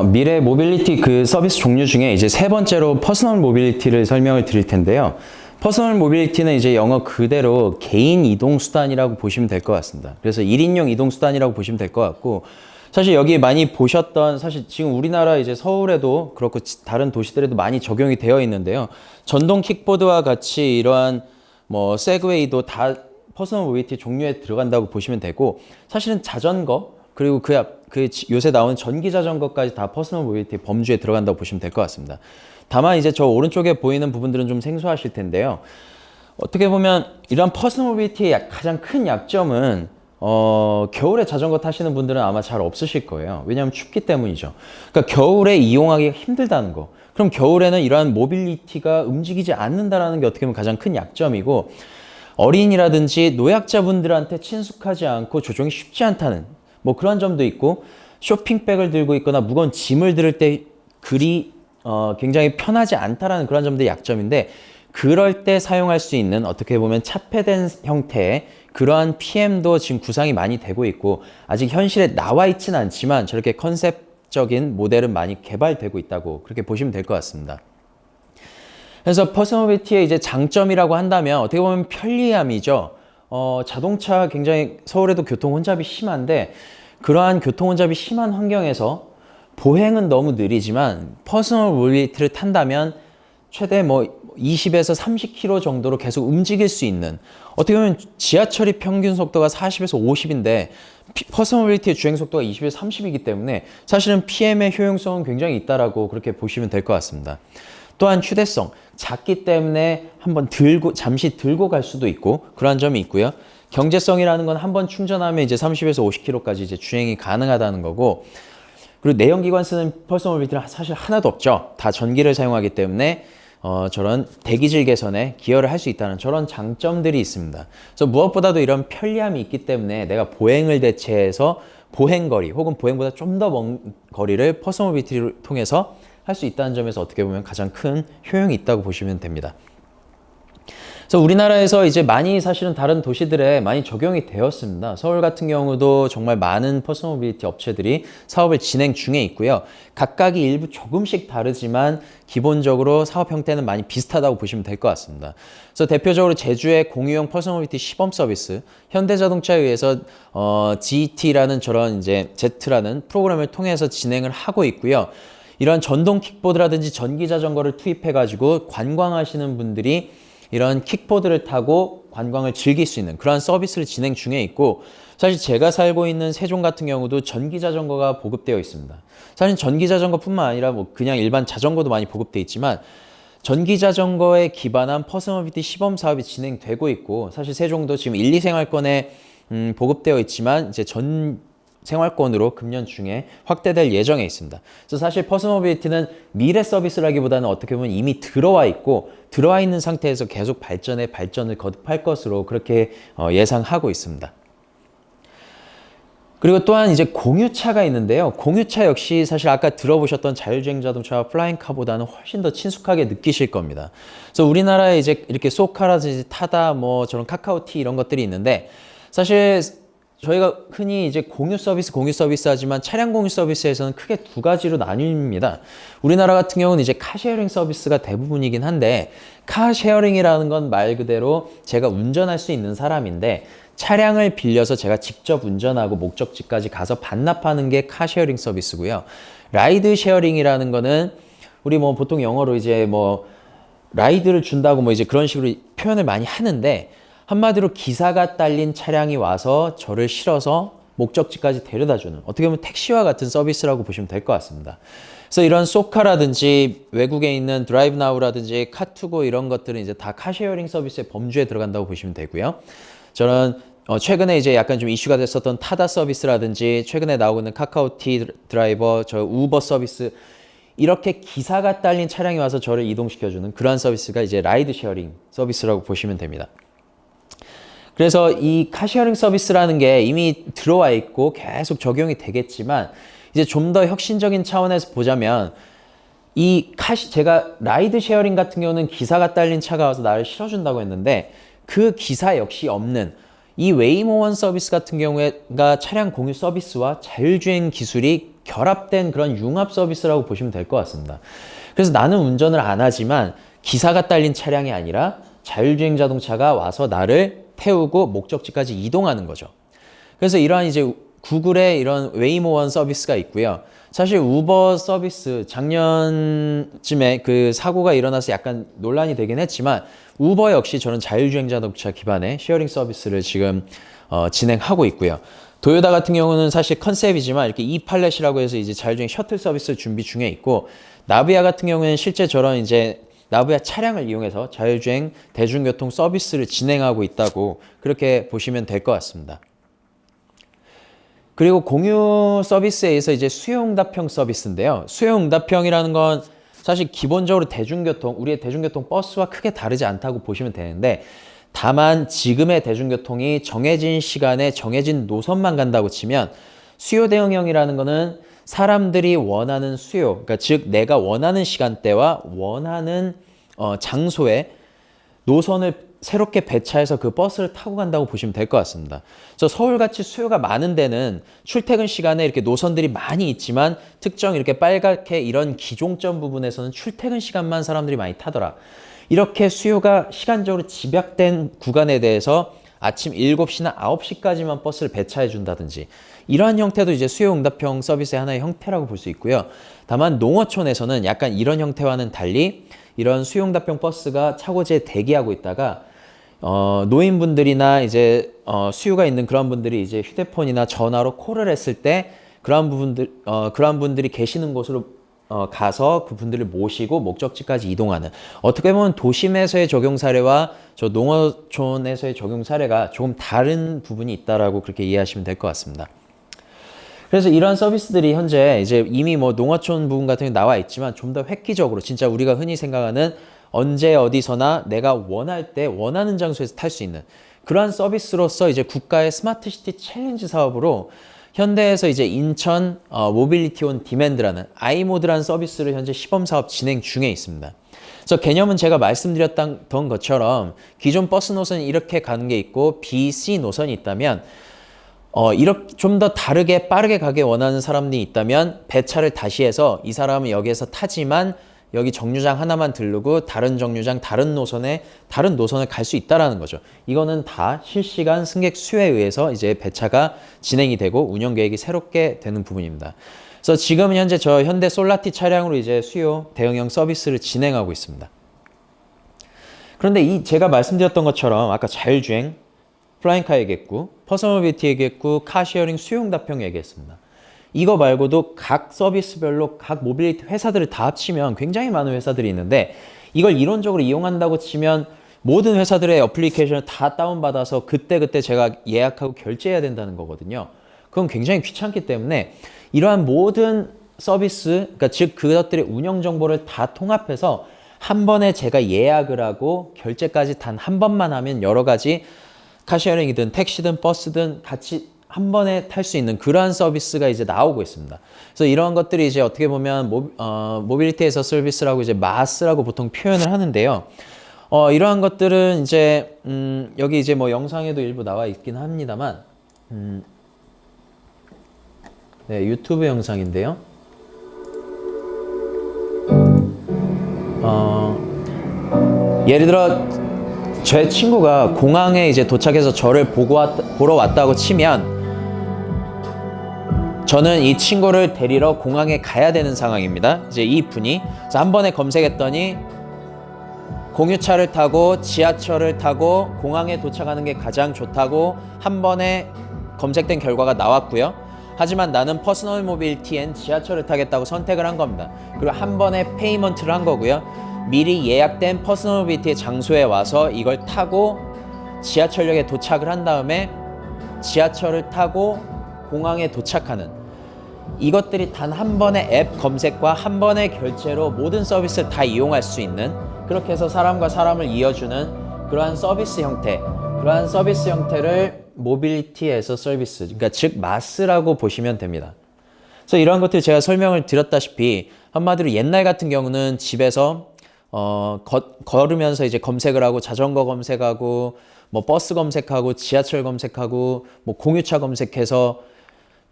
미래 모빌리티 그 서비스 종류 중에 이제 세 번째로 퍼스널 모빌리티를 설명을 드릴 텐데요. 퍼스널 모빌리티는 이제 영어 그대로 개인 이동 수단이라고 보시면 될 것 같습니다. 그래서 1인용 이동 수단이라고 보시면 될 것 같고, 사실 여기 많이 보셨던, 사실 지금 우리나라 이제 서울에도 그렇고 다른 도시들에도 많이 적용이 되어 있는데요. 전동 킥보드와 같이 이러한 뭐 세그웨이도 다 퍼스널 모빌리티 종류에 들어간다고 보시면 되고, 사실은 자전거 그리고 그 요새 나오는 전기 자전거까지 다 퍼스널 모빌리티 범주에 들어간다고 보시면 될 것 같습니다. 다만 이제 저 오른쪽에 보이는 부분들은 좀 생소하실 텐데요. 어떻게 보면 이런 퍼스널 모빌리티의 가장 큰 약점은 겨울에 자전거 타시는 분들은 아마 잘 없으실 거예요. 왜냐하면 춥기 때문이죠. 그러니까 겨울에 이용하기가 힘들다는 거. 그럼 겨울에는 이러한 모빌리티가 움직이지 않는다라는 게 어떻게 보면 가장 큰 약점이고, 어린이라든지 노약자분들한테 친숙하지 않고 조종이 쉽지 않다는 뭐 그런 점도 있고, 쇼핑백을 들고 있거나 무거운 짐을 들을 때 굉장히 편하지 않다라는 그런 점들이 약점인데, 그럴 때 사용할 수 있는 어떻게 보면 차폐된 형태의 그러한 PM도 지금 구상이 많이 되고 있고, 아직 현실에 나와 있지는 않지만 저렇게 컨셉적인 모델은 많이 개발되고 있다고 그렇게 보시면 될 것 같습니다. 그래서 퍼스널 모빌리티의 이제 장점이라고 한다면 어떻게 보면 편리함이죠. 자동차 굉장히 서울에도 교통 혼잡이 심한데, 그러한 교통 혼잡이 심한 환경에서 보행은 너무 느리지만 퍼스널 모빌리티를 탄다면 최대 뭐 20에서 30km 정도로 계속 움직일 수 있는, 어떻게 보면 지하철이 평균 속도가 40에서 50인데 퍼스널 모빌리티의 주행 속도가 20에서 30이기 때문에 사실은 PM의 효용성은 굉장히 있다라고 그렇게 보시면 될 것 같습니다. 또한 휴대성, 작기 때문에 한번 잠시 들고 갈 수도 있고 그러한 점이 있고요. 경제성이라는 건 한번 충전하면 이제 30에서 50km까지 이제 주행이 가능하다는 거고, 그리고 내연기관 쓰는 퍼스널 모빌리티는 사실 하나도 없죠. 다 전기를 사용하기 때문에 저런 대기질 개선에 기여를 할 수 있다는 저런 장점들이 있습니다. 그래서 무엇보다도 이런 편리함이 있기 때문에 내가 보행을 대체해서 보행거리 혹은 보행보다 좀 더 먼 거리를 퍼스널 모빌리티를 통해서 할 수 있다는 점에서 어떻게 보면 가장 큰 효용이 있다고 보시면 됩니다. 그래서 우리나라에서 이제 많이 사실은 다른 도시들에 많이 적용이 되었습니다. 서울 같은 경우도 정말 많은 퍼스널 모빌리티 업체들이 사업을 진행 중에 있고요. 각각이 일부 조금씩 다르지만 기본적으로 사업 형태는 많이 비슷하다고 보시면 될 것 같습니다. 그래서 대표적으로 제주의 공유형 퍼스널 모빌리티 시범 서비스, 현대자동차에 의해서 GT라는 저런 이제 Z라는 프로그램을 통해서 진행을 하고 있고요. 이런 전동 킥보드라든지 전기 자전거를 투입해가지고 관광하시는 분들이 이런 킥보드를 타고 관광을 즐길 수 있는 그러한 서비스를 진행 중에 있고, 사실 제가 살고 있는 세종 같은 경우도 전기 자전거가 보급되어 있습니다. 사실 전기 자전거뿐만 아니라 뭐 그냥 일반 자전거도 많이 보급되어 있지만, 전기 자전거에 기반한 퍼스널 모빌리티 시범 사업이 진행되고 있고, 사실 세종도 지금 1, 2생활권에 보급되어 있지만 이제 전 생활권으로 금년 중에 확대될 예정에 있습니다. 그래서 사실 퍼스널 모빌리티는 미래 서비스라기보다는 어떻게 보면 이미 들어와 있고, 들어와 있는 상태에서 계속 발전을 거듭할 것으로 그렇게 예상하고 있습니다. 그리고 또한 이제 공유차가 있는데요. 공유차 역시 사실 아까 들어보셨던 자율주행 자동차와 플라잉카보다는 훨씬 더 친숙하게 느끼실 겁니다. 그래서 우리나라에 이제 이렇게 쏘카라든지 타다 뭐 저런 카카오티 이런 것들이 있는데, 사실 저희가 흔히 이제 공유 서비스 하지만 차량 공유 서비스에서는 크게 두 가지로 나뉩니다. 우리나라 같은 경우는 이제 카쉐어링 서비스가 대부분이긴 한데, 카쉐어링이라는 건 말 그대로 제가 운전할 수 있는 사람인데 차량을 빌려서 제가 직접 운전하고 목적지까지 가서 반납하는 게 카쉐어링 서비스고요. 라이드 쉐어링이라는 거는 우리 뭐 보통 영어로 이제 뭐 라이드를 준다고 뭐 이제 그런 식으로 표현을 많이 하는데, 한마디로 기사가 딸린 차량이 와서 저를 실어서 목적지까지 데려다주는, 어떻게 보면 택시와 같은 서비스라고 보시면 될 것 같습니다. 그래서 이런 쏘카라든지 외국에 있는 드라이브 나우라든지 카투고 이런 것들은 이제 다 카쉐어링 서비스의 범주에 들어간다고 보시면 되고요. 저는 최근에 이제 약간 좀 이슈가 됐었던 타다 서비스라든지 최근에 나오고 있는 카카오티 드라이버, 저 우버 서비스, 이렇게 기사가 딸린 차량이 와서 저를 이동시켜주는 그러한 서비스가 이제 라이드 쉐어링 서비스라고 보시면 됩니다. 그래서 이 카쉐어링 서비스라는 게 이미 들어와 있고 계속 적용이 되겠지만, 이제 좀 더 혁신적인 차원에서 보자면 제가 라이드 쉐어링 같은 경우는 기사가 딸린 차가 와서 나를 실어준다고 했는데, 그 기사 역시 없는 이 웨이모원 서비스 같은 경우가 차량 공유 서비스와 자율주행 기술이 결합된 그런 융합 서비스라고 보시면 될 것 같습니다. 그래서 나는 운전을 안 하지만 기사가 딸린 차량이 아니라 자율주행 자동차가 와서 나를 태우고 목적지까지 이동하는 거죠. 그래서 이러한 이제 구글의 이런 웨이모원 서비스가 있고요. 사실 우버 서비스 작년쯤에 그 사고가 일어나서 약간 논란이 되긴 했지만 우버 역시 저는 자율주행 자동차 기반의 쉐어링 서비스를 지금 진행하고 있고요. 도요타 같은 경우는 사실 컨셉이지만 이렇게 이팔렛이라고 해서 이제 자율주행 셔틀 서비스 준비 중에 있고 나비아 같은 경우는 실제 저런 이제 나비아 차량을 이용해서 자율주행 대중교통 서비스를 진행하고 있다고 그렇게 보시면 될 것 같습니다. 그리고 공유 서비스에 의해서 이제 수요응답형 서비스인데요. 수요응답형이라는 건 사실 기본적으로 대중교통, 우리의 대중교통 버스와 크게 다르지 않다고 보시면 되는데 다만 지금의 대중교통이 정해진 시간에 정해진 노선만 간다고 치면 수요 대응형이라는 거는 사람들이 원하는 수요, 그러니까 즉 내가 원하는 시간대와 원하는 장소에 노선을 새롭게 배차해서 그 버스를 타고 간다고 보시면 될 것 같습니다. 그래서 서울같이 수요가 많은 데는 출퇴근 시간에 이렇게 노선들이 많이 있지만 특정 이렇게 빨갛게 이런 기종점 부분에서는 출퇴근 시간만 사람들이 많이 타더라. 이렇게 수요가 시간적으로 집약된 구간에 대해서 아침 7시나 9시까지만 버스를 배차해 준다든지 이러한 형태도 이제 수요응답형 서비스의 하나의 형태라고 볼 수 있고요. 다만 농어촌에서는 약간 이런 형태와는 달리 이런 수요응답형 버스가 차고지에 대기하고 있다가 노인분들이나 이제 수요가 있는 그런 분들이 이제 휴대폰이나 전화로 콜을 했을 때 그러한 분들이 계시는 곳으로 가서 그분들을 모시고 목적지까지 이동하는 어떻게 보면 도심에서의 적용 사례와 저 농어촌에서의 적용 사례가 조금 다른 부분이 있다라고 그렇게 이해하시면 될 것 같습니다. 그래서 이러한 서비스들이 현재 이제 이미 뭐 농어촌 부분 같은 게 나와 있지만 좀 더 획기적으로 진짜 우리가 흔히 생각하는 언제 어디서나 내가 원할 때 원하는 장소에서 탈 수 있는 그러한 서비스로서 이제 국가의 스마트시티 챌린지 사업으로 현대에서 이제 인천 모빌리티 온 디맨드라는 아이모드라는 서비스를 현재 시범 사업 진행 중에 있습니다. 그래서 개념은 제가 말씀드렸던 것처럼 기존 버스 노선이 이렇게 가는 게 있고 B, C 노선이 있다면 이렇게 좀 더 다르게 빠르게 가게 원하는 사람이 있다면 배차를 다시 해서 이 사람은 여기에서 타지만 여기 정류장 하나만 들르고 다른 정류장 다른 노선을 갈 수 있다라는 거죠. 이거는 다 실시간 승객 수요에 의해서 이제 배차가 진행이 되고 운영 계획이 새롭게 되는 부분입니다. 그래서 지금은 현재 저 현대 솔라티 차량으로 이제 수요 대응형 서비스를 진행하고 있습니다. 그런데 제가 말씀드렸던 것처럼 아까 자율주행, 플라잉카 얘기했고 퍼스널 모빌리티 얘기했고 카쉐어링 수요응답형 얘기했습니다. 이거 말고도 각 서비스별로 각 모빌리티 회사들을 다 합치면 굉장히 많은 회사들이 있는데 이걸 이론적으로 이용한다고 치면 모든 회사들의 어플리케이션을 다 다운받아서 그때그때 제가 예약하고 결제해야 된다는 거거든요. 그건 굉장히 귀찮기 때문에 이러한 모든 서비스, 그러니까 즉 그것들의 운영 정보를 다 통합해서 한 번에 제가 예약을 하고 결제까지 단 한 번만 하면 여러 가지 카쉐어링이든 택시든 버스든 같이 한 번에 탈 수 있는 그러한 서비스가 이제 나오고 있습니다. 그래서 이러한 것들이 이제 어떻게 보면 모빌리티 에서 서비스라고 이제 마스라고 보통 표현을 하는데요. 이러한 것들은 이제 여기 이제 뭐 영상에도 일부 나와 있긴 합니다만 네, 유튜브 영상인데요. 예를 들어 제 친구가 공항에 이제 도착해서 저를 보러 왔다고 치면 저는 이 친구를 데리러 공항에 가야 되는 상황입니다. 이제 이 분이 그래서 한 번에 검색했더니 공유차를 타고 지하철을 타고 공항에 도착하는 게 가장 좋다고 한 번에 검색된 결과가 나왔고요. 하지만 나는 퍼스널 모빌리티엔 지하철을 타겠다고 선택을 한 겁니다. 그리고 한 번에 페이먼트를 한 거고요. 미리 예약된 퍼스널 모빌리티의 장소에 와서 이걸 타고 지하철역에 도착을 한 다음에 지하철을 타고 공항에 도착하는 이것들이 단 한 번의 앱 검색과 한 번의 결제로 모든 서비스를 다 이용할 수 있는 그렇게 해서 사람과 사람을 이어주는 그러한 서비스 형태를 모빌리티에서 서비스, 그러니까 즉 마스라고 보시면 됩니다. 그래서 이러한 것들 제가 설명을 드렸다시피 한마디로 옛날 같은 경우는 집에서 걸으면서 이제 검색을 하고 자전거 검색하고 뭐 버스 검색하고 지하철 검색하고 뭐 공유차 검색해서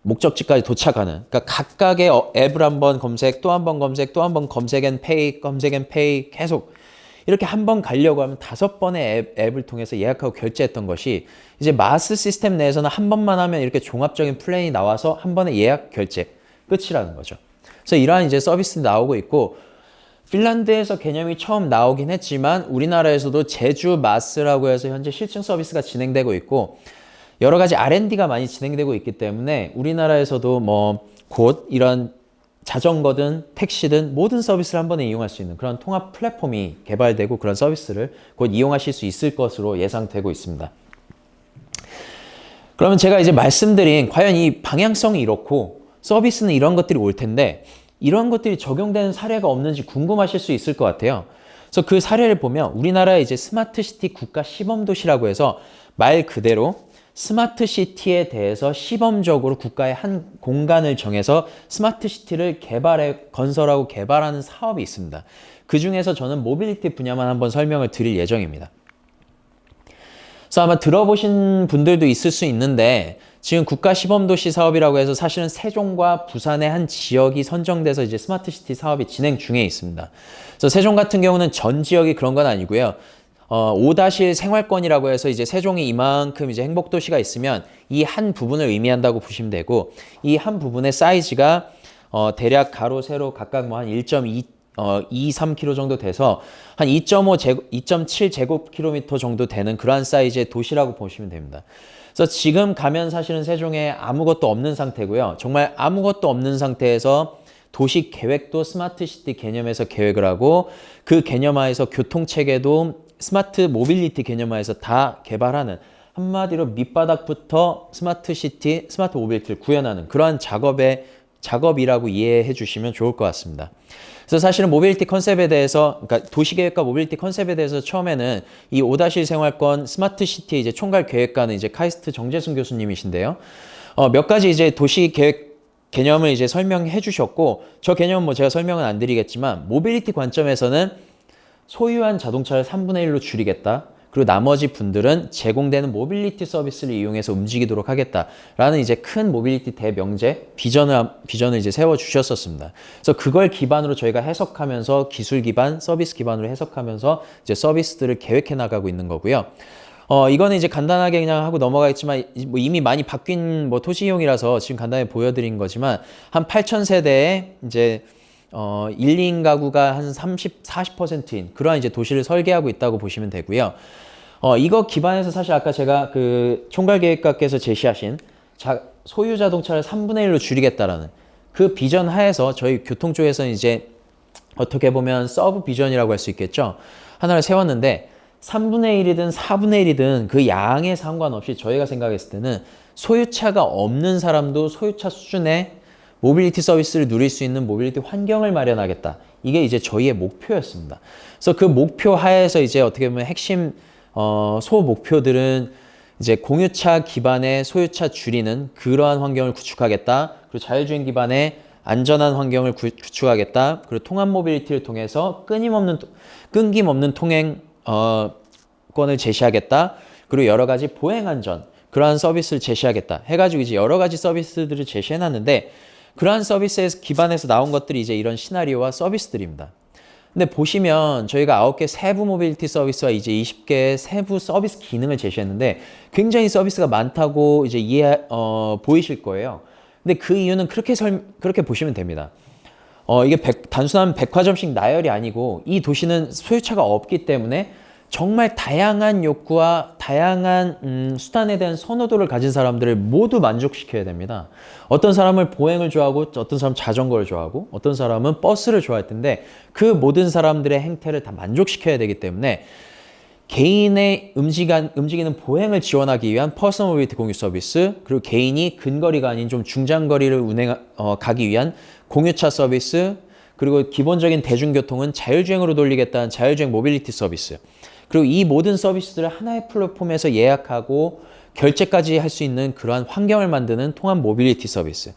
목적지까지 도착하는, 그러니까 각각의 앱을 한번 검색, 또 한 번 검색, 또 한 번 검색 앤 페이, 검색 앤 페이 계속 이렇게 한 번 가려고 하면 5번의 앱을 통해서 예약하고 결제했던 것이 이제 마스 시스템 내에서는 한 번만 하면 이렇게 종합적인 플랜이 나와서 한 번에 예약 결제 끝이라는 거죠. 그래서 이러한 이제 서비스 나오고 있고, 핀란드에서 개념이 처음 나오긴 했지만 우리나라에서도 제주 마스라고 해서 현재 실증 서비스가 진행되고 있고, 여러 가지 R&D가 많이 진행되고 있기 때문에 우리나라에서도 뭐 곧 이런 자전거든 택시든 모든 서비스를 한 번에 이용할 수 있는 그런 통합 플랫폼이 개발되고 그런 서비스를 곧 이용하실 수 있을 것으로 예상되고 있습니다. 그러면 제가 이제 말씀드린 과연 이 방향성이 이렇고 서비스는 이런 것들이 올 텐데 이런 것들이 적용되는 사례가 없는지 궁금하실 수 있을 것 같아요. 그래서 그 사례를 보면 우리나라의 이제 스마트시티 국가 시범도시라고 해서 말 그대로 스마트시티에 대해서 시범적으로 국가의 한 공간을 정해서 스마트시티를 건설하고 개발하는 사업이 있습니다. 그 중에서 저는 모빌리티 분야만 한번 설명을 드릴 예정입니다. 그래서 아마 들어보신 분들도 있을 수 있는데 지금 국가 시범도시 사업이라고 해서 사실은 세종과 부산의 한 지역이 선정돼서 이제 스마트시티 사업이 진행 중에 있습니다. 그래서 세종 같은 경우는 전 지역이 그런 건 아니고요. 5-1 생활권이라고 해서 이제 세종이 이만큼 이제 행복도시가 있으면 이 한 부분을 의미한다고 보시면 되고, 이 한 부분의 사이즈가 대략 가로 세로 각각 뭐 한 1.23km 정도 돼서 한 2.7 제곱킬로미터 정도 되는 그러한 사이즈의 도시라고 보시면 됩니다. 그래서 지금 가면 사실은 세종에 아무것도 없는 상태고요. 정말 아무것도 없는 상태에서 도시 계획도 스마트시티 개념에서 계획을 하고 그 개념하에서 교통체계도 스마트 모빌리티 개념하에서 다 개발하는, 한마디로 밑바닥부터 스마트시티, 스마트 모빌리티를 구현하는 그러한 작업이라고 이해해 주시면 좋을 것 같습니다. 그래서 사실은 모빌리티 컨셉에 대해서, 그러니까 도시계획과 모빌리티 컨셉에 대해서 처음에는 이 5-1 생활권 스마트시티의 이제 총괄 계획가는 이제 카이스트 정재순 교수님이신데요. 몇 가지 이제 도시계획 개념을 이제 설명해 주셨고, 저 개념은 뭐 제가 설명은 안 드리겠지만 모빌리티 관점에서는 소유한 자동차를 3분의 1로 줄이겠다. 그리고 나머지 분들은 제공되는 모빌리티 서비스를 이용해서 움직이도록 하겠다라는 이제 큰 모빌리티 대명제 비전을 이제 세워 주셨었습니다. 그래서 그걸 기반으로 저희가 해석하면서 기술 기반, 서비스 기반으로 해석하면서 이제 서비스들을 계획해 나가고 있는 거고요. 이거는 이제 간단하게 그냥 하고 넘어가겠지만 뭐 이미 많이 바뀐 뭐 토지이용이라서 지금 간단히 보여드린 거지만 한 8,000세대의 이제 1, 2인 가구가 한 40%인 그러한 이제 도시를 설계하고 있다고 보시면 되고요. 이거 기반해서 사실 아까 제가 그 총괄계획가께서 제시하신 소유 자동차를 3분의 1로 줄이겠다라는 그 비전 하에서 저희 교통 쪽에서는 이제 어떻게 보면 서브 비전이라고 할 수 있겠죠. 하나를 세웠는데 3분의 1이든 4분의 1이든 그 양에 상관없이 저희가 생각했을 때는 소유차가 없는 사람도 소유차 수준의 모빌리티 서비스를 누릴 수 있는 모빌리티 환경을 마련하겠다. 이게 이제 저희의 목표였습니다. 그래서 그 목표 하에서 이제 어떻게 보면 핵심 소목표들은 이제 공유차 기반의 소유차 줄이는 그러한 환경을 구축하겠다. 그리고 자율주행 기반의 안전한 환경을 구축하겠다. 그리고 통합 모빌리티를 통해서 끊김없는 통행권을 제시하겠다. 그리고 여러 가지 보행 안전 그러한 서비스를 제시하겠다. 해가지고 이제 여러 가지 서비스들을 제시해놨는데 그러한 서비스에 기반해서 나온 것들이 이제 이런 시나리오와 서비스들입니다. 근데 보시면 저희가 9개 세부 모빌리티 서비스와 이제 20개의 세부 서비스 기능을 제시했는데 굉장히 서비스가 많다고 이제 보이실 거예요. 근데 그 이유는 그렇게 보시면 됩니다. 이게 단순한 백화점식 나열이 아니고 이 도시는 소유차가 없기 때문에 정말 다양한 욕구와 다양한 수단에 대한 선호도를 가진 사람들을 모두 만족시켜야 됩니다. 어떤 사람은 보행을 좋아하고 어떤 사람은 자전거를 좋아하고 어떤 사람은 버스를 좋아할 텐데 그 모든 사람들의 행태를 다 만족시켜야 되기 때문에 개인의 움직이는 보행을 지원하기 위한 퍼스널 모빌리티 공유 서비스, 그리고 개인이 근거리가 아닌 좀 중장거리를 가기 위한 공유차 서비스, 그리고 기본적인 대중교통은 자율주행으로 돌리겠다는 자율주행 모빌리티 서비스, 그리고 이 모든 서비스들을 하나의 플랫폼에서 예약하고 결제까지 할 수 있는 그러한 환경을 만드는 통합 모빌리티 서비스,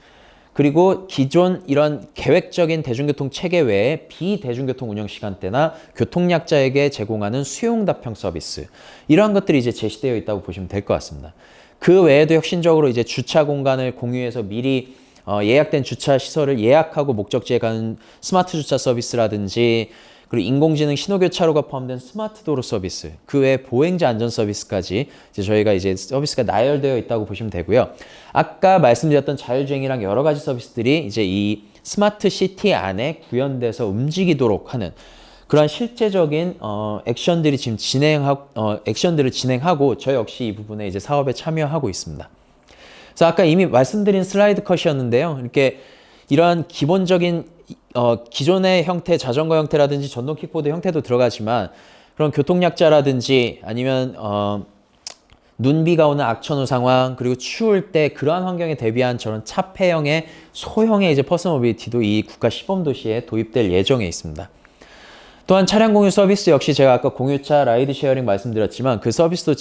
그리고 기존 이런 계획적인 대중교통 체계 외에 비대중교통 운영 시간대나 교통약자에게 제공하는 수요응답형 서비스, 이러한 것들이 이제 제시되어 있다고 보시면 될 것 같습니다. 그 외에도 혁신적으로 이제 주차 공간을 공유해서 미리 예약된 주차 시설을 예약하고 목적지에 가는 스마트 주차 서비스라든지, 그리고 인공지능 신호교차로가 포함된 스마트 도로 서비스, 그 외에 보행자 안전 서비스까지 이제 저희가 이제 서비스가 나열되어 있다고 보시면 되고요. 아까 말씀드렸던 자율주행이랑 여러 가지 서비스들이 이제 이 스마트 시티 안에 구현돼서 움직이도록 하는 그런 실제적인 액션들이 지금 액션들을 진행하고 저 역시 이 부분에 이제 사업에 참여하고 있습니다. 그래서 아까 이미 말씀드린 슬라이드 컷이었는데요. 이렇게 이러한 기본적인 기존의 형태, 자전거 형태라든지 전동 킥보드 형태도 들어가지만 그런 교통약자라든지 아니면 눈비가 오는 악천후 상황, 그리고 추울 때 그러한 환경에 대비한 저런 차폐형의 소형의 이제 퍼스널 모빌리티도 이 국가 시범 도시에 도입될 예정에 있습니다. 또한 차량 공유 서비스 역시 제가 아까 공유차 라이드 쉐어링 말씀드렸지만 그 서비스도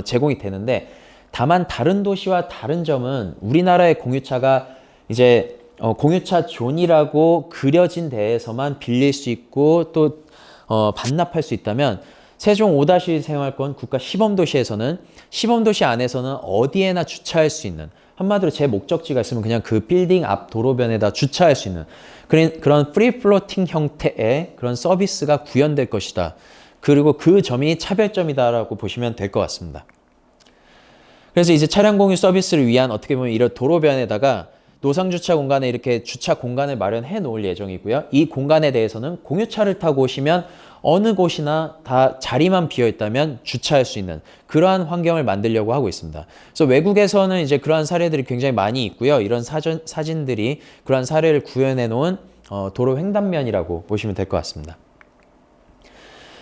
제공이 되는데, 다만 다른 도시와 다른 점은 우리나라의 공유차가 이제 공유차 존이라고 그려진 데에서만 빌릴 수 있고 또 반납할 수 있다면, 세종 5-1 생활권 국가 시범도시에서는 시범도시 안에서는 어디에나 주차할 수 있는, 한마디로 제 목적지가 있으면 그냥 그 빌딩 앞 도로변에다 주차할 수 있는 그런 프리 플로팅 형태의 그런 서비스가 구현될 것이다. 그리고 그 점이 차별점이다라고 보시면 될 것 같습니다. 그래서 이제 차량 공유 서비스를 위한 어떻게 보면 이런 도로변에다가 노상 주차 공간에 이렇게 주차 공간을 마련해 놓을 예정이고요. 이 공간에 대해서는 공유차를 타고 오시면 어느 곳이나 다 자리만 비어 있다면 주차할 수 있는 그러한 환경을 만들려고 하고 있습니다. 그래서 외국에서는 이제 그러한 사례들이 굉장히 많이 있고요. 이런 사진들이 그러한 사례를 구현해 놓은 도로 횡단면이라고 보시면 될 것 같습니다.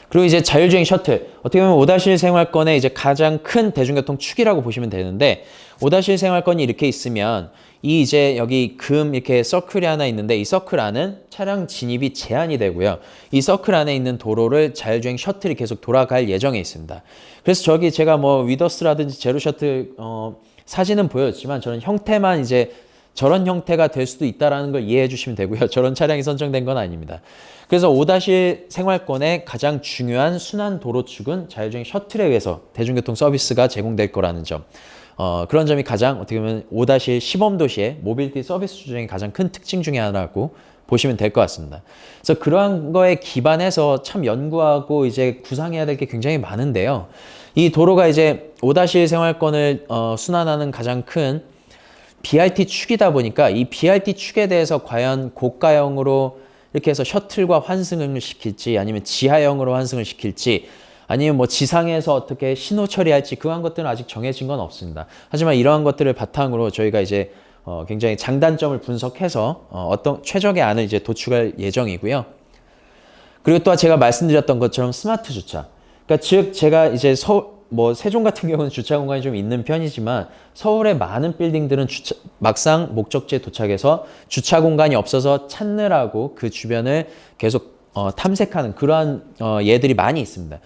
그리고 이제 자율주행 셔틀, 어떻게 보면 5-1 생활권의 이제 가장 큰 대중교통 축이라고 보시면 되는데, 5-1 생활권이 이렇게 있으면 이 이제 여기 이렇게 서클이 하나 있는데, 이 서클 안은 차량 진입이 제한이 되고요. 이 서클 안에 있는 도로를 자율주행 셔틀이 계속 돌아갈 예정에 있습니다. 그래서 저기 제가 뭐 위더스라든지 제로 셔틀 사진은 보여줬지만 저는 형태만 이제 저런 형태가 될 수도 있다는 걸 이해해 주시면 되고요. 저런 차량이 선정된 건 아닙니다. 그래서 5-1 생활권의 가장 중요한 순환 도로축은 자율주행 셔틀에 의해서 대중교통 서비스가 제공될 거라는 점. 그런 점이 가장 어떻게 보면 5-1 시범도시의 모빌리티 서비스 중에 가장 큰 특징 중에 하나라고 보시면 될 것 같습니다. 그래서 그러한 거에 기반해서 참 연구하고 이제 구상해야 될 게 굉장히 많은데요. 이 도로가 이제 5-1 생활권을 순환하는 가장 큰 BRT 축이다 보니까 이 BRT 축에 대해서 과연 고가형으로 이렇게 해서 셔틀과 환승을 시킬지, 아니면 지하형으로 환승을 시킬지, 아니면 뭐 지상에서 어떻게 신호 처리할지, 그러한 것들은 아직 정해진 건 없습니다. 하지만 이러한 것들을 바탕으로 저희가 이제 굉장히 장단점을 분석해서 어떤 최적의 안을 이제 도출할 예정이고요. 그리고 또 제가 말씀드렸던 것처럼 스마트 주차. 그러니까 즉 제가 이제 세종 같은 경우는 주차 공간이 좀 있는 편이지만 서울의 많은 빌딩들은 막상 목적지에 도착해서 주차 공간이 없어서 찾느라고 그 주변을 계속 탐색하는 그러한 예들이 많이 있습니다.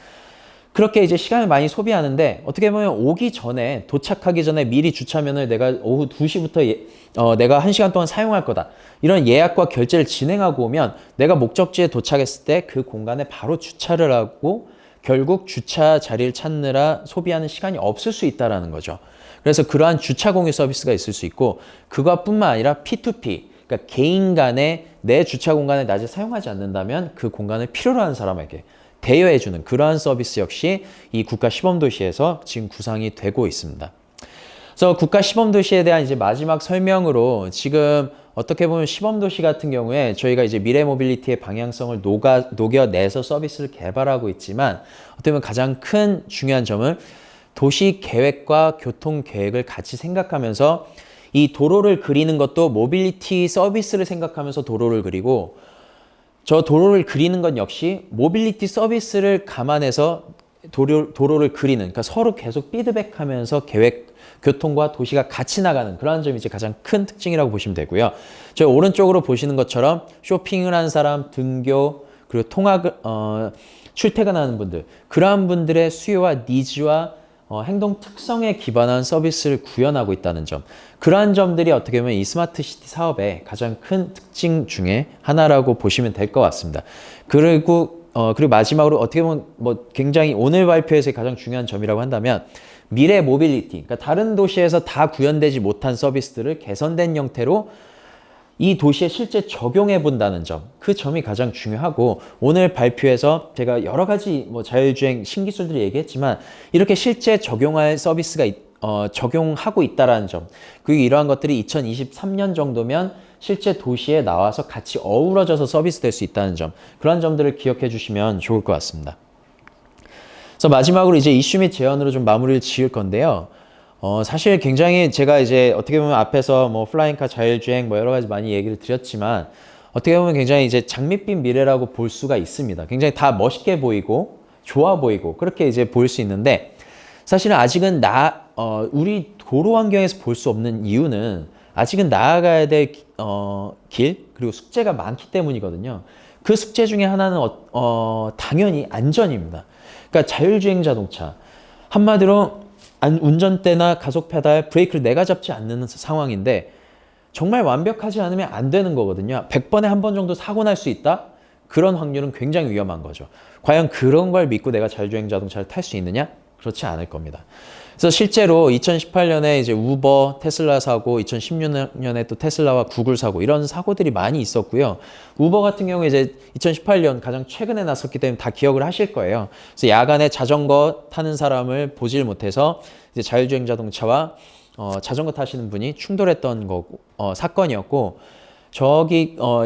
그렇게 이제 시간을 많이 소비하는데, 어떻게 보면 오기 전에, 도착하기 전에 미리 주차면을 내가 오후 2시부터 내가 1시간 동안 사용할 거다, 이런 예약과 결제를 진행하고 오면 내가 목적지에 도착했을 때 그 공간에 바로 주차를 하고 결국 주차 자리를 찾느라 소비하는 시간이 없을 수 있다는 거죠. 그래서 그러한 주차 공유 서비스가 있을 수 있고, 그것뿐만 아니라 P2P, 그러니까 개인 간에 내 주차 공간을 낮에 사용하지 않는다면 그 공간을 필요로 하는 사람에게 대여해주는 그러한 서비스 역시 이 국가 시범도시에서 지금 구상이 되고 있습니다. 그래서 국가 시범도시에 대한 이제 마지막 설명으로, 지금 어떻게 보면 시범도시 같은 경우에 저희가 이제 미래 모빌리티의 방향성을 녹여내서 서비스를 개발하고 있지만, 어떻게 보면 가장 큰 중요한 점은 도시 계획과 교통 계획을 같이 생각하면서, 이 도로를 그리는 것도 모빌리티 서비스를 생각하면서 도로를 그리고, 저 도로를 그리는 건 역시 모빌리티 서비스를 감안해서 도로를 그리는, 그러니까 서로 계속 피드백하면서 교통과 도시가 같이 나가는 그러한 점이 이제 가장 큰 특징이라고 보시면 되고요. 저희 오른쪽으로 보시는 것처럼 쇼핑을 하는 사람, 등교, 그리고 출퇴근하는 분들, 그러한 분들의 수요와 니즈와 행동 특성에 기반한 서비스를 구현하고 있다는 점, 그러한 점들이 어떻게 보면 이 스마트 시티 사업의 가장 큰 특징 중에 하나라고 보시면 될 것 같습니다. 그리고 마지막으로 어떻게 보면 굉장히 오늘 발표에서의 가장 중요한 점이라고 한다면, 미래 모빌리티, 그러니까 다른 도시에서 다 구현되지 못한 서비스들을 개선된 형태로 이 도시에 실제 적용해 본다는 점, 그 점이 가장 중요하고, 오늘 발표에서 제가 여러 가지 뭐 자율주행 신기술들을 얘기했지만 이렇게 실제 적용할 서비스가 적용하고 있다라는 점, 그리고 이러한 것들이 2023년 정도면 실제 도시에 나와서 같이 어우러져서 서비스 될 수 있다는 점, 그런 점들을 기억해 주시면 좋을 것 같습니다. 그래서 마지막으로 이제 이슈 및 제언으로 좀 마무리를 지을 건데요. 사실 굉장히 제가 이제 어떻게 보면 앞에서 뭐 플라잉카, 자율주행 뭐 여러 가지 많이 얘기를 드렸지만, 어떻게 보면 굉장히 이제 장밋빛 미래라고 볼 수가 있습니다. 굉장히 다 멋있게 보이고 좋아 보이고 그렇게 이제 보일 수 있는데, 사실은 아직은 우리 도로 환경에서 볼 수 없는 이유는 아직은 나아가야 될 길, 그리고 숙제가 많기 때문이거든요. 그 숙제 중에 하나는 당연히 안전입니다. 그러니까 자율주행 자동차, 한마디로 운전대나 가속 페달, 브레이크를 내가 잡지 않는 상황인데 정말 완벽하지 않으면 안 되는 거거든요. 100번에 한 번 정도 사고 날 수 있다? 그런 확률은 굉장히 위험한 거죠. 과연 그런 걸 믿고 내가 자율주행 자동차를 탈 수 있느냐? 그렇지 않을 겁니다. 그래서 실제로 2018년에 이제 우버, 테슬라 사고, 2016년에 또 테슬라와 구글 사고, 이런 사고들이 많이 있었고요. 우버 같은 경우에 이제 2018년 가장 최근에 났었기 때문에 다 기억을 하실 거예요. 그래서 야간에 자전거 타는 사람을 보질 못해서 이제 자율주행 자동차와 자전거 타시는 분이 충돌했던 거고, 사건이었고,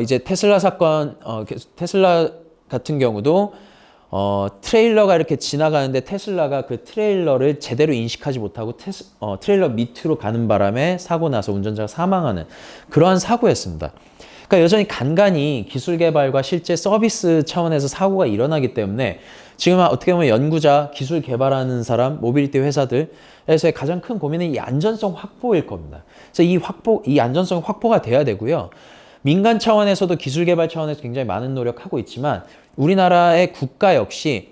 이제 테슬라 사건, 테슬라 같은 경우도 트레일러가 이렇게 지나가는데 테슬라가 그 트레일러를 제대로 인식하지 못하고 트레일러 밑으로 가는 바람에 사고 나서 운전자가 사망하는 그러한 사고였습니다. 그러니까 여전히 간간히 기술 개발과 실제 서비스 차원에서 사고가 일어나기 때문에 지금 어떻게 보면 연구자, 기술 개발하는 사람, 모빌리티 회사들에서의 가장 큰 고민은 이 안전성 확보일 겁니다. 그래서 이 안전성 확보가 돼야 되고요. 민간 차원에서도 기술 개발 차원에서 굉장히 많은 노력하고 있지만 우리나라의 국가 역시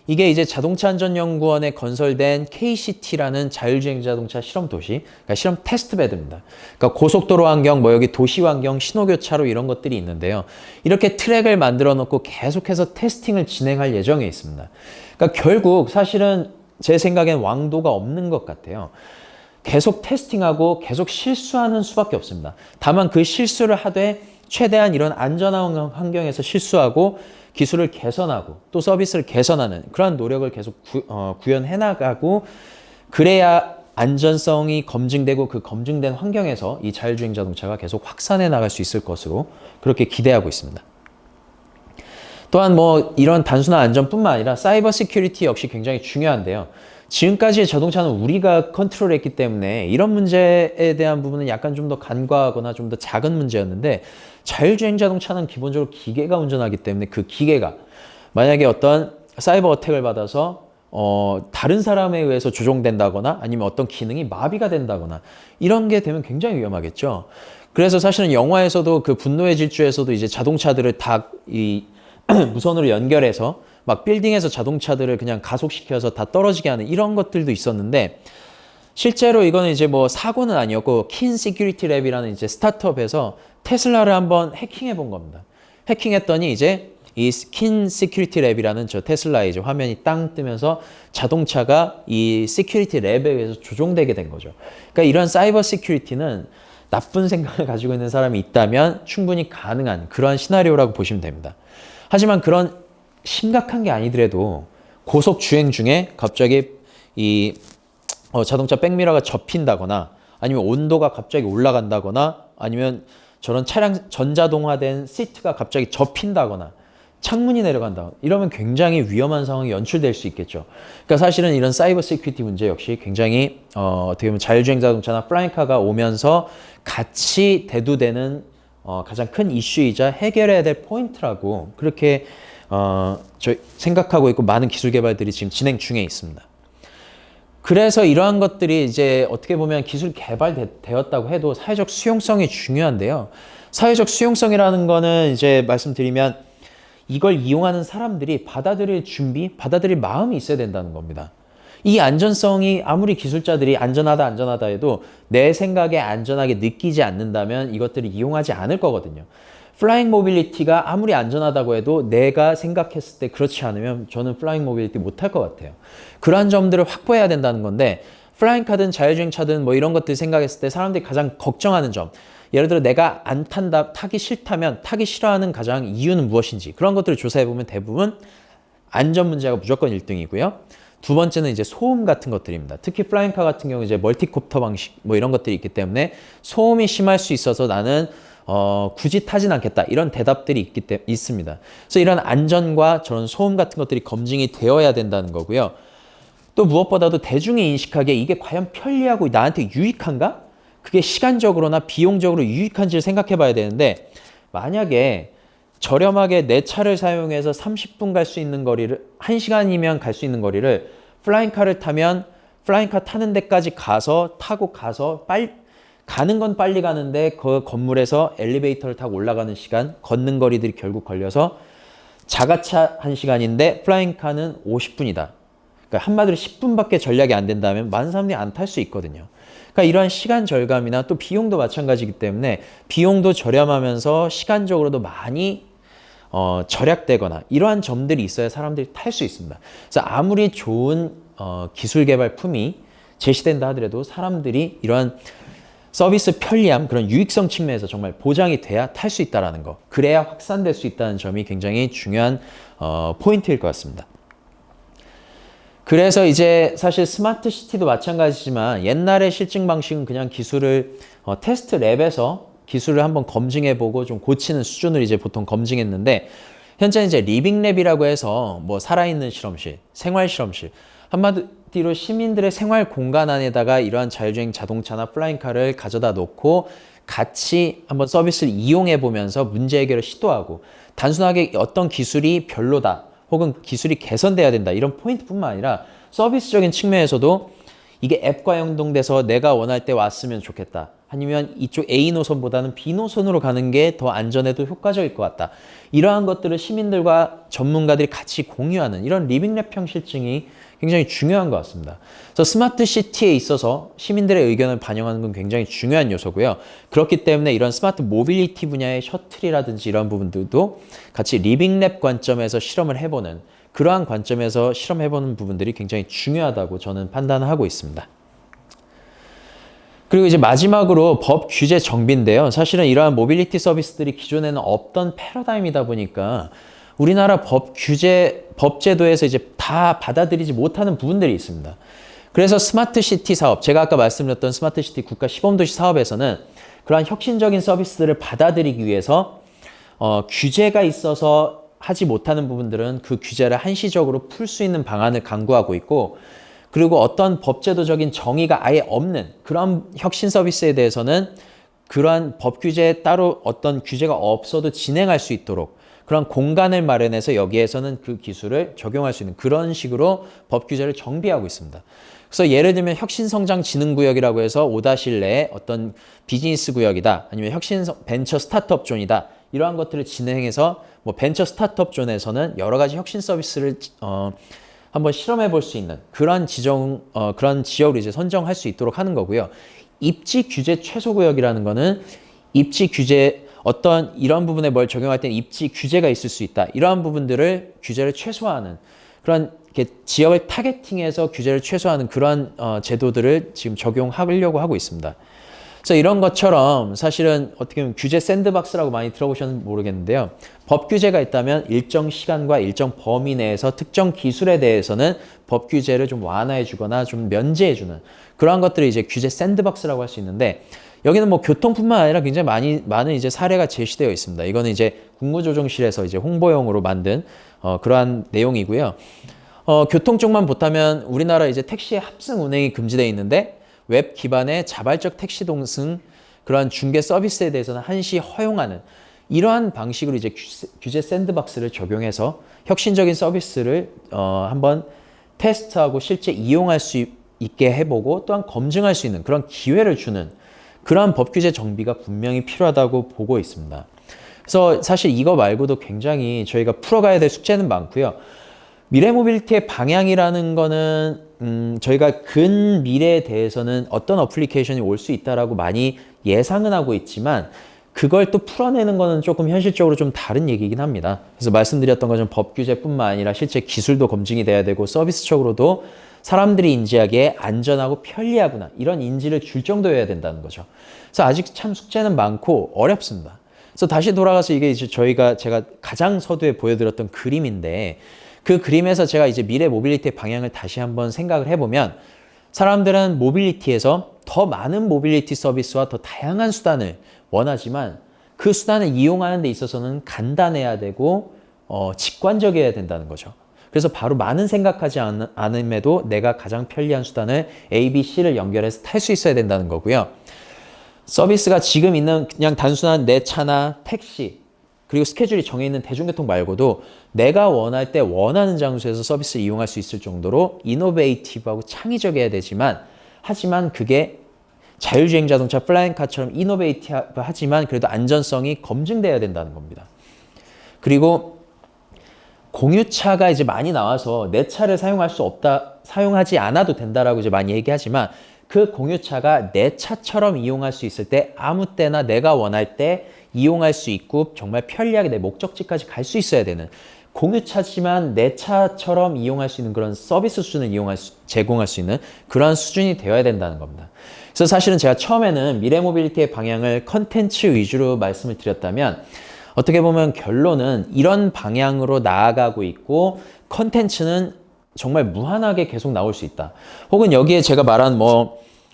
이게 이제 자동차안전연구원에 건설된 KCT라는 자율주행 자동차 실험 도시, 그러니까 실험 테스트 베드입니다. 그러니까 고속도로 환경, 뭐 여기 도시 환경, 신호교차로 이런 것들이 있는데요. 이렇게 트랙을 만들어 놓고 계속해서 테스팅을 진행할 예정에 있습니다. 그러니까 결국 사실은 제 생각엔 왕도가 없는 것 같아요. 계속 테스팅하고 계속 실수하는 수밖에 없습니다. 다만 그 실수를 하되 최대한 이런 안전한 환경에서 실수하고 기술을 개선하고 또 서비스를 개선하는 그러한 노력을 계속 구현해 나가고, 그래야 안전성이 검증되고 그 검증된 환경에서 이 자율주행 자동차가 계속 확산해 나갈 수 있을 것으로 그렇게 기대하고 있습니다. 또한 뭐 이런 단순한 안전뿐만 아니라 사이버 시큐리티 역시 굉장히 중요한데요. 지금까지의 자동차는 우리가 컨트롤했기 때문에 이런 문제에 대한 부분은 약간 좀 더 간과하거나 좀 더 작은 문제였는데, 자율주행 자동차는 기본적으로 기계가 운전하기 때문에 그 기계가 만약에 어떤 사이버 어택을 받아서 다른 사람에 의해서 조종된다거나 아니면 어떤 기능이 마비가 된다거나 이런 게 되면 굉장히 위험하겠죠. 그래서 사실은 영화에서도 그 분노의 질주에서도 이제 자동차들을 다 이 무선으로 연결해서 막 빌딩에서 자동차들을 그냥 가속시켜서 다 떨어지게 하는 이런 것들도 있었는데, 실제로 이거는 이제 뭐 사고는 아니었고 킨 시큐리티 랩이라는 이제 스타트업에서 테슬라를 한번 해킹해 본 겁니다. 해킹했더니 이제 이 킨 시큐리티 랩이라는 저 테슬라의 이제 화면이 땅 뜨면서 자동차가 이 시큐리티 랩에 의해서 조종되게 된 거죠. 그러니까 이런 사이버 시큐리티는 나쁜 생각을 가지고 있는 사람이 있다면 충분히 가능한 그러한 시나리오라고 보시면 됩니다. 하지만 그런 심각한 게 아니더라도 고속 주행 중에 갑자기 이 자동차 백미러가 접힌다거나 아니면 온도가 갑자기 올라간다거나 아니면 저런 차량 전자동화된 시트가 갑자기 접힌다거나 창문이 내려간다, 이러면 굉장히 위험한 상황이 연출될 수 있겠죠. 그러니까 사실은 이런 사이버 시큐리티 문제 역시 굉장히 어떻게 보면 자율주행 자동차나 플라잉카가 오면서 같이 대두되는 가장 큰 이슈이자 해결해야 될 포인트라고 그렇게 저희 생각하고 있고, 많은 기술 개발들이 지금 진행 중에 있습니다. 그래서 이러한 것들이 이제 어떻게 보면 기술 개발되었다고 해도 사회적 수용성이 중요한데요. 사회적 수용성이라는 거는 이제 말씀드리면 이걸 이용하는 사람들이 받아들일 준비, 받아들일 마음이 있어야 된다는 겁니다. 이 안전성이 아무리 기술자들이 안전하다 해도 내 생각에 안전하게 느끼지 않는다면 이것들을 이용하지 않을 거거든요. 플라잉 모빌리티가 아무리 안전하다고 해도 내가 생각했을 때 그렇지 않으면 저는 플라잉 모빌리티 못할 것 같아요. 그러한 점들을 확보해야 된다는 건데 플라잉카든 자율주행차든 뭐 이런 것들 생각했을 때 사람들이 가장 걱정하는 점, 예를 들어 내가 안 탄다, 타기 싫다면 타기 싫어하는 가장 이유는 무엇인지 그런 것들을 조사해보면 대부분 안전 문제가 무조건 1등이고요. 두 번째는 이제 소음 같은 것들입니다. 특히 플라잉카 같은 경우 이제 멀티콥터 방식 뭐 이런 것들이 있기 때문에 소음이 심할 수 있어서 나는 굳이 타진 않겠다. 이런 대답들이 있습니다. 그래서 이런 안전과 저런 소음 같은 것들이 검증이 되어야 된다는 거고요. 또 무엇보다도 대중이 인식하기에 이게 과연 편리하고 나한테 유익한가? 그게 시간적으로나 비용적으로 유익한지를 생각해 봐야 되는데 만약에 저렴하게 내 차를 사용해서 30분 갈 수 있는 거리를 1시간이면 갈 수 있는 거리를 플라잉카를 타면 플라잉카 타는 데까지 타고 가서 가는 건 빨리 가는데 그 건물에서 엘리베이터를 타고 올라가는 시간, 걷는 거리들이 결국 걸려서 자가차 1시간인데 플라잉카는 50분이다. 그러니까 한마디로 10분밖에 전략이 안 된다면 많은 사람들이 안 탈 수 있거든요. 그러니까 이러한 시간 절감이나 또 비용도 마찬가지이기 때문에 비용도 저렴하면서 시간적으로도 많이 절약되거나 이러한 점들이 있어야 사람들이 탈 수 있습니다. 그래서 아무리 좋은 기술 개발품이 제시된다 하더라도 사람들이 이러한 서비스 편리함, 그런 유익성 측면에서 정말 보장이 돼야 탈 수 있다는 거. 그래야 확산될 수 있다는 점이 굉장히 중요한 포인트일 것 같습니다. 그래서 이제 사실 스마트 시티도 마찬가지지만 옛날의 실증 방식은 그냥 기술을 테스트 랩에서 기술을 한번 검증해보고 좀 고치는 수준을 이제 보통 검증했는데 현재 이제 리빙랩이라고 해서 뭐 살아있는 실험실, 생활 실험실 한마디로 시민들의 생활 공간 안에다가 이러한 자율주행 자동차나 플라잉카를 가져다 놓고 같이 한번 서비스를 이용해 보면서 문제 해결을 시도하고 단순하게 어떤 기술이 별로다 혹은 기술이 개선돼야 된다 이런 포인트뿐만 아니라 서비스적인 측면에서도 이게 앱과 연동돼서 내가 원할 때 왔으면 좋겠다. 아니면 이쪽 A 노선보다는 B 노선으로 가는 게 더 안전에도 효과적일 것 같다. 이러한 것들을 시민들과 전문가들이 같이 공유하는 이런 리빙랩형 실증이 굉장히 중요한 것 같습니다. 그래서 스마트 시티에 있어서 시민들의 의견을 반영하는 건 굉장히 중요한 요소고요. 그렇기 때문에 이런 스마트 모빌리티 분야의 셔틀이라든지 이런 부분들도 같이 리빙랩 관점에서 실험을 해보는 그러한 관점에서 실험해보는 부분들이 굉장히 중요하다고 저는 판단하고 있습니다. 그리고 이제 마지막으로 법 규제 정비인데요. 사실은 이러한 모빌리티 서비스들이 기존에는 없던 패러다임이다 보니까 우리나라 법제도에서 이제 다 받아들이지 못하는 부분들이 있습니다. 그래서 스마트 시티 사업, 제가 아까 말씀드렸던 스마트 시티 국가 시범도시 사업에서는 그러한 혁신적인 서비스들을 받아들이기 위해서 규제가 있어서 하지 못하는 부분들은 그 규제를 한시적으로 풀 수 있는 방안을 강구하고 있고 그리고 어떤 법제도적인 정의가 아예 없는 그런 혁신 서비스에 대해서는 그러한 법 규제에 따로 어떤 규제가 없어도 진행할 수 있도록 그런 공간을 마련해서 여기에서는 그 기술을 적용할 수 있는 그런 식으로 법 규제를 정비하고 있습니다. 그래서 예를 들면 혁신성장진흥구역이라고 해서 5-1 내에 어떤 비즈니스 구역이다 아니면 벤처 스타트업 존이다 이러한 것들을 진행해서 뭐 벤처 스타트업 존에서는 여러 가지 혁신 서비스를 한번 실험해 볼 수 있는 그런 그런 지역으로 이제 선정할 수 있도록 하는 거고요. 입지 규제 최소 구역이라는 거는 입지 규제 어떤 이런 부분에 뭘 적용할 때는 입지 규제가 있을 수 있다. 이러한 부분들을 규제를 최소화하는 그런 지역을 타겟팅해서 규제를 최소화하는 그런 제도들을 지금 적용하려고 하고 있습니다. 그래서 이런 것처럼 사실은 어떻게 보면 규제 샌드박스라고 많이 들어보셨는지 모르겠는데요. 법 규제가 있다면 일정 시간과 일정 범위 내에서 특정 기술에 대해서는 법 규제를 좀 완화해 주거나 좀 면제해 주는 그러한 것들을 이제 규제 샌드박스라고 할 수 있는데 여기는 뭐 교통뿐만 아니라 굉장히 많은 이제 사례가 제시되어 있습니다. 이거는 이제 국무조정실에서 이제 홍보용으로 만든 그러한 내용이고요. 교통 쪽만 보다면 우리나라 이제 택시의 합승 운행이 금지되어 있는데 웹 기반의 자발적 택시 동승 그러한 중개 서비스에 대해서는 한시 허용하는 이러한 방식으로 이제 규제 샌드박스를 적용해서 혁신적인 서비스를 한번 테스트하고 실제 이용할 수 있게 해보고 또한 검증할 수 있는 그런 기회를 주는 그러한 법 규제 정비가 분명히 필요하다고 보고 있습니다. 그래서 사실 이거 말고도 굉장히 저희가 풀어가야 될 숙제는 많고요. 미래 모빌리티의 방향이라는 거는 저희가 근 미래에 대해서는 어떤 어플리케이션이 올 수 있다라고 많이 예상은 하고 있지만 그걸 또 풀어내는 거는 조금 현실적으로 좀 다른 얘기긴 합니다. 그래서 말씀드렸던 것처럼 법 규제뿐만 아니라 실제 기술도 검증이 돼야 되고 서비스적으로도 사람들이 인지하기에 안전하고 편리하구나 이런 인지를 줄 정도여야 된다는 거죠. 그래서 아직 참 숙제는 많고 어렵습니다. 그래서 다시 돌아가서 이게 이제 제가 가장 서두에 보여드렸던 그림인데 그 그림에서 제가 이제 미래 모빌리티의 방향을 다시 한번 생각을 해보면 사람들은 모빌리티에서 더 많은 모빌리티 서비스와 더 다양한 수단을 원하지만 그 수단을 이용하는 데 있어서는 간단해야 되고 직관적이어야 된다는 거죠. 그래서 바로 많은 생각하지 않음에도 내가 가장 편리한 수단을 A, B, C를 연결해서 탈 수 있어야 된다는 거고요. 서비스가 지금 있는 그냥 단순한 내 차나 택시 그리고 스케줄이 정해있는 대중교통 말고도 내가 원할 때 원하는 장소에서 서비스를 이용할 수 있을 정도로 이노베이티브하고 창의적이어야 되지만 하지만 그게 자율주행 자동차 플라잉카처럼 이노베이티브하지만 그래도 안전성이 검증돼야 된다는 겁니다. 그리고 공유차가 이제 많이 나와서 내 차를 사용하지 않아도 된다라고 이제 많이 얘기하지만 그 공유차가 내 차처럼 이용할 수 있을 때 아무 때나 내가 원할 때 이용할 수 있고 정말 편리하게 내 목적지까지 갈 수 있어야 되는 공유차지만 내 차처럼 이용할 수 있는 그런 서비스 수준을 제공할 수 있는 그런 수준이 되어야 된다는 겁니다. 그래서 사실은 제가 처음에는 미래 모빌리티의 방향을 컨텐츠 위주로 말씀을 드렸다면 어떻게 보면 결론은 이런 방향으로 나아가고 있고 컨텐츠는 정말 무한하게 계속 나올 수 있다. 혹은 여기에 제가 말한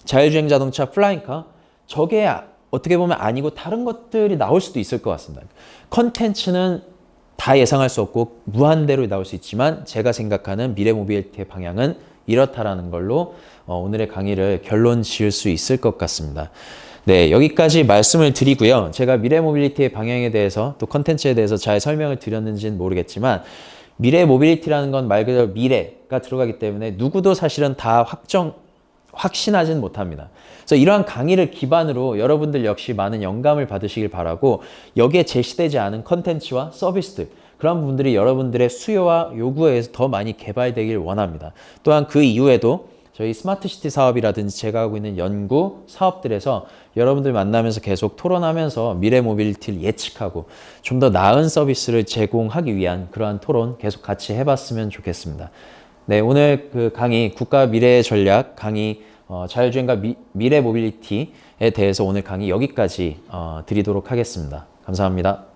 자율주행 자동차 플라잉카 저게 어떻게 보면 아니고 다른 것들이 나올 수도 있을 것 같습니다. 컨텐츠는 다 예상할 수 없고 무한대로 나올 수 있지만 제가 생각하는 미래 모빌리티의 방향은 이렇다라는 걸로 오늘의 강의를 결론 지을 수 있을 것 같습니다. 네, 여기까지 말씀을 드리고요. 제가 미래 모빌리티의 방향에 대해서 또 컨텐츠에 대해서 잘 설명을 드렸는지는 모르겠지만 미래 모빌리티라는 건 말 그대로 미래가 들어가기 때문에 누구도 사실은 다 확신하지는 못합니다. 그래서 이러한 강의를 기반으로 여러분들 역시 많은 영감을 받으시길 바라고 여기에 제시되지 않은 컨텐츠와 서비스들 그런 부분들이 여러분들의 수요와 요구에 의해서 더 많이 개발되길 원합니다. 또한 그 이후에도 저희 스마트시티 사업이라든지 제가 하고 있는 연구 사업들에서 여러분들 만나면서 계속 토론하면서 미래 모빌리티를 예측하고 좀 더 나은 서비스를 제공하기 위한 그러한 토론 계속 같이 해봤으면 좋겠습니다. 네, 오늘 그 강의 국가 미래 전략 강의 자율주행과 미래 모빌리티에 대해서 오늘 강의 여기까지 드리도록 하겠습니다. 감사합니다.